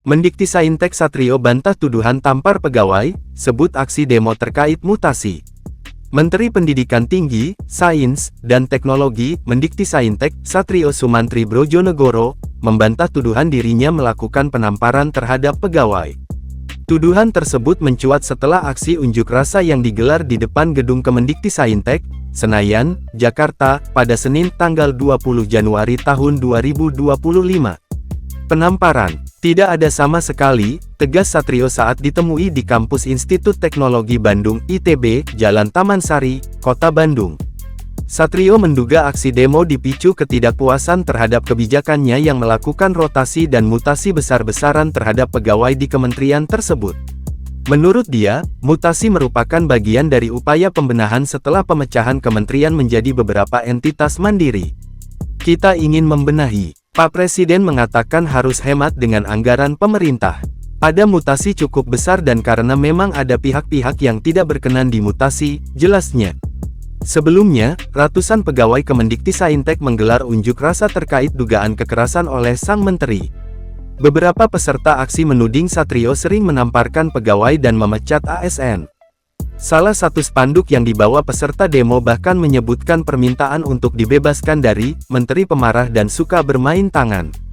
Mendiktisaintek Satrio bantah tuduhan tampar pegawai, sebut aksi demo terkait mutasi. Menteri Pendidikan Tinggi, Sains, dan Teknologi, Mendiktisaintek, Satrio Sumantri Brojonegoro, membantah tuduhan dirinya melakukan penamparan terhadap pegawai. Tuduhan tersebut mencuat setelah aksi unjuk rasa yang digelar di depan gedung Kemendiktisaintek, Senayan, Jakarta, pada Senin tanggal 20 Januari tahun 2025. Penamparan tidak ada sama sekali, tegas Satrio saat ditemui di kampus Institut Teknologi Bandung (ITB), Jalan Taman Sari, Kota Bandung. Satrio menduga aksi demo dipicu ketidakpuasan terhadap kebijakannya yang melakukan rotasi dan mutasi besar-besaran terhadap pegawai di kementerian tersebut. Menurut dia, mutasi merupakan bagian dari upaya pembenahan setelah pemecahan kementerian menjadi beberapa entitas mandiri. Kita ingin membenahi. Pak Presiden mengatakan harus hemat dengan anggaran pemerintah. Ada mutasi cukup besar dan karena memang ada pihak-pihak yang tidak berkenan dimutasi, jelasnya. Sebelumnya, ratusan pegawai Kemendiktisaintek menggelar unjuk rasa terkait dugaan kekerasan oleh sang menteri. Beberapa peserta aksi menuding Satrio sering menamparkan pegawai dan memecat ASN. Salah satu spanduk yang dibawa peserta demo bahkan menyebutkan permintaan untuk dibebaskan dari Menteri Pemarah dan Suka Bermain Tangan.